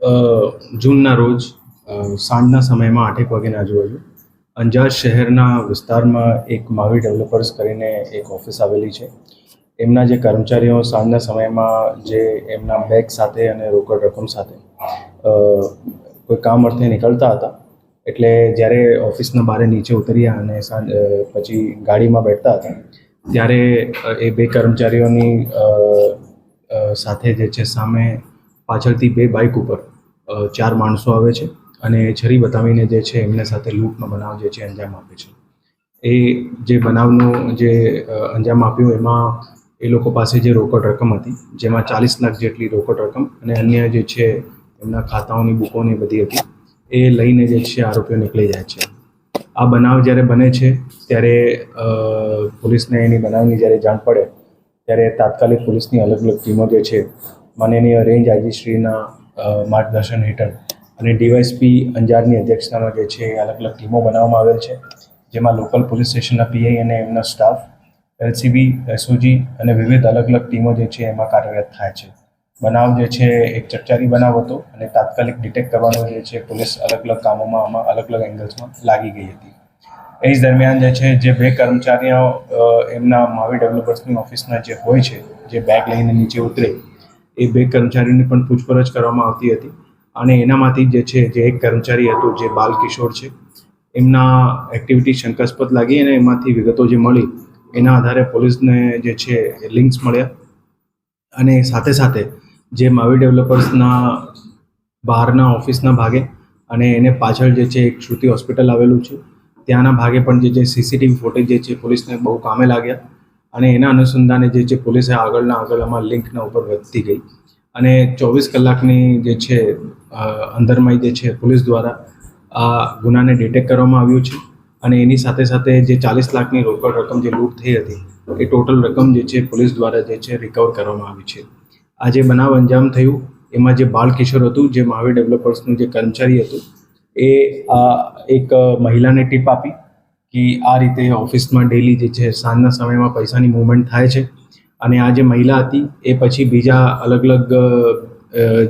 જૂનના રોજ સાંજના સમયમાં 8 વાગ્યાની આજુબાજુ અંજાર શહેરના વિસ્તારમાં એક માવી ડેવલપર્સ કરીને એક ઓફિસ આવેલી છે. એમના જે કર્મચારીઓ સાંજના સમયમાં જે એમના બેગ સાથે અને રોકડ રકમ સાથે કોઈ કામ અર્થે નીકળતા હતા, એટલે જ્યારે ઓફિસના બહાર નીચે ઉતર્યા અને પછી ગાડીમાં બેઠતા હતા ત્યારે એ બે કર્મચારીઓની સાથે જે છે સામે પાછળથી બે બાઇક ઉપર 4 માણસો આવે છે અને છરી બતાવીને જે છે એમને સાથે લૂંટનો બનાવ જે છે અંજામ આપે છે. એ જે બનાવનું જે અંજામ આપ્યું એમાં એ લોકો પાસે જે રોકડ રકમ હતી, જેમાં 40 લાખ જેટલી રોકડ રકમ અને અન્ય જે છે એમના ખાતાઓની બુકોની બધી હતી, એ લઈને જે છે આરોપીઓ નીકળી જાય છે. આ બનાવ જ્યારે બને છે ત્યારે પોલીસને એની બનાવની જ્યારે જાણ પડે ત્યારે તાત્કાલિક પોલીસની અલગ અલગ ટીમો જે છે માનનીય રેન્જ આઈજીશ્રીના માર્ગદર્શન હેઠળ અને ડીવાયએસપી અંજારની અધ્યક્ષતામાં જે છે અલગ અલગ ટીમો બનાવવામાં આવેલ છે, જેમાં લોકલ પોલીસ સ્ટેશનના પીઆઈ અને એમના સ્ટાફ, એલસીબી, એસઓજી અને વિવિધ અલગ અલગ ટીમો જે છે એમાં કાર્યરત થાય છે. બનાવ જે છે એક ચકચારી બનાવ હતો અને તાત્કાલિક ડિટેક્ટ કરવાનો જે છે પોલીસ અલગ અલગ કામોમાં આમાં અલગ અલગ એંગલ્સમાં લાગી ગઈ હતી. એ જ દરમિયાન જે બે કર્મચારીઓ એમના માવી ડેવલપર્સની ઓફિસના જે હોય છે, જે બેગ લઈને નીચે ઉતરે, એ બે કર્મચારીની પણ પૂછપરછ કરવામાં આવતી હતી અને એનામાંથી જે છે જે એક કર્મચારી હતો જે બાલકિશોર છે, એમના એક્ટિવિટી શંકાસ્પદ લાગી અને એમાંથી વિગતો જે મળી એના આધારે પોલીસને જે છે લિંક્સ મળ્યા અને સાથે સાથે જે માવી ડેવલપર્સના બહારના ઓફિસના ભાગે અને એને પાછળ જે છે એક શ્રુતિ હોસ્પિટલ આવેલું છે, ત્યાંના ભાગે પણ જે સીસીટીવી ફૂટેજ જે છે પોલીસને બહુ કામે લાગ્યા અને એના અનુસંધાને જે છે પોલીસે આગળમાં લિંકના ઉપર વધતી ગઈ અને 24 કલાકની જે છે અંદરમાં જે છે પોલીસ દ્વારા આ ગુનાને ડિટેક્ટ કરવામાં આવ્યું છે અને એની સાથે સાથે જે 40 લાખની રોકડ રકમ જે લૂંટ થઈ હતી એ ટોટલ રકમ જે છે પોલીસ દ્વારા જે છે રિકવર કરવામાં આવી છે. આ જે બનાવ અંજામ થયું એમાં જે બાલકિશોર હતું, જે માવી ડેવલપર્સનું જે કર્મચારી હતું, એ એક મહિલાને ટીપ આપી કે આ રીતે ઓફિસમાં ડેલી જે છે સાંજના સમયમાં પૈસાની મૂવમેન્ટ થાય છે અને આ જે મહિલા હતી એ પછી બીજા અલગ અલગ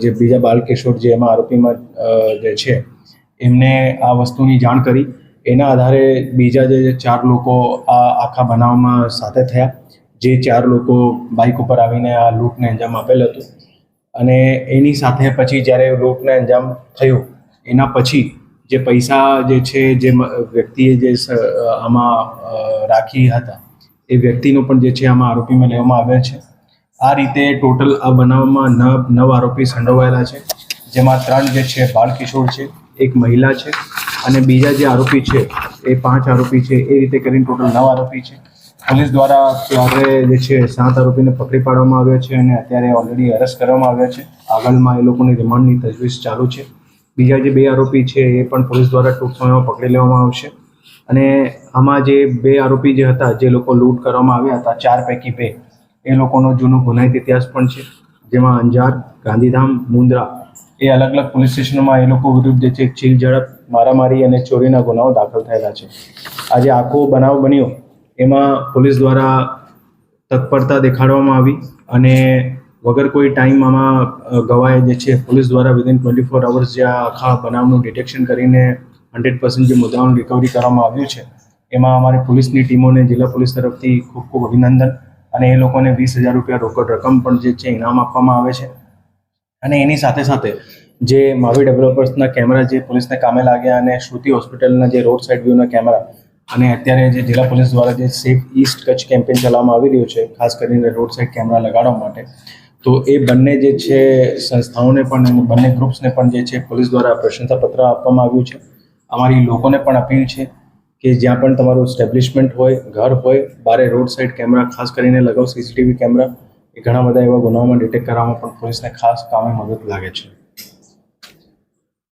જે બીજા બાલકિશોર જે એમાં આરોપીમાં જે છે એમને આ વસ્તુની જાણ કરી. એના આધારે બીજા જે 4 લોકો આ આખા બનાવમાં સાથે થયા, જે 4 લોકો બાઇક ઉપર આવીને આ લૂંટને અંજામ આપેલ હતું અને એની સાથે પછી જ્યારે લૂંટને અંજામ થયું એના પછી જે પૈસા જે છે જે વ્યક્તિએ જે આમાં રાખી હતા એ વ્યક્તિનો પણ જે છે આમાં આરોપીમાં લેવામાં આવેલ છે. આ રીતે ટોટલ આ બનાવમાં 9 આરોપી સંડોવાયેલા છે, જેમાં 3 જે છે બાલકિશોર છે, એક મહિલા છે અને બીજા જે આરોપી છે એ 5 આરોપી છે. એ રીતે કરીને ટોટલ 9 આરોપી છે. પોલીસ દ્વારા ત્યારે જે છે 7 આરોપીને પકડી પાડવામાં આવ્યા છે અને અત્યારે ઓલરેડી અરેસ્ટ કરવામાં આવ્યા છે. આગળમાં એ લોકોની રિમાન્ડની તજવીજ ચાલુ છે. બીજા જે 2 આરોપી છે એ પણ પોલીસ દ્વારા ટૂંક સમયમાં પકડી લેવામાં આવશે અને આમાં જે 2 આરોપી જે હતા, જે લોકો લૂંટ કરવામાં આવ્યા હતા, 4 પૈકી 2 એ લોકોનો જૂનો ગુનાહિત ઇતિહાસ પણ છે, જેમાં અંજાર, ગાંધીધામ, મુન્દ્રા એ અલગ અલગ પોલીસ સ્ટેશનોમાં એ લોકો વિરુદ્ધ જે છે ચીલ ઝડપ, મારામારી અને ચોરીના ગુનાઓ દાખલ થયેલા છે. આજે આખો બનાવ બન્યો એમાં પોલીસ દ્વારા તત્પરતા દેખાડવામાં આવી અને વગર કોઈ ટાઈમ આમાં ગવાય જે છે પોલીસ દ્વારા વિધિન 24 અવર્સ જે આખા બનાવનું ડિટેક્શન કરીને 100% જે મુદ્દાઓનું રિકવરી કરવામાં આવ્યું છે, એમાં અમારી પોલીસની ટીમોને જિલ્લા પોલીસ તરફથી ખૂબ ખૂબ અભિનંદન અને એ લોકોને 20,000 રૂપિયા રોકડ રકમ પણ જે છે ઇનામ આપવામાં આવે છે. અને એની સાથે સાથે જે માવી ડેવલપર્સના કેમેરા જે પોલીસને કામે લાગ્યા અને શ્રુતિ હોસ્પિટલના જે રોડ સાઇડ વ્યૂના કેમેરા અને અત્યારે જે જિલ્લા પોલીસ દ્વારા જે સેફ ઈસ્ટ કચ્છ કેમ્પેન ચલાવવામાં આવી રહ્યું છે, ખાસ કરીને રોડ સાઇડ કેમેરા લગાડવા માટે, તો એ બંને જે છે સંસ્થાઓને પણ અને બંને ગ્રુપ્સને પણ જે છે પોલીસ દ્વારા પ્રશંસાપત્ર આપવામાં આવ્યું છે. અમારી લોકોને પણ અપીલ છે કે જ્યાં પણ તમારું એસ્ટેબ્લિશમેન્ટ હોય, ઘર હોય, બારે રોડ સાઇડ કેમેરા ખાસ કરીને લગાવો. સીસીટીવી કેમેરા એ ઘણા બધા એવા ગુનાઓમાં ડિટેક્ટ કરવામાં પણ પોલીસને ખાસ કામે મદદ લાગે છે.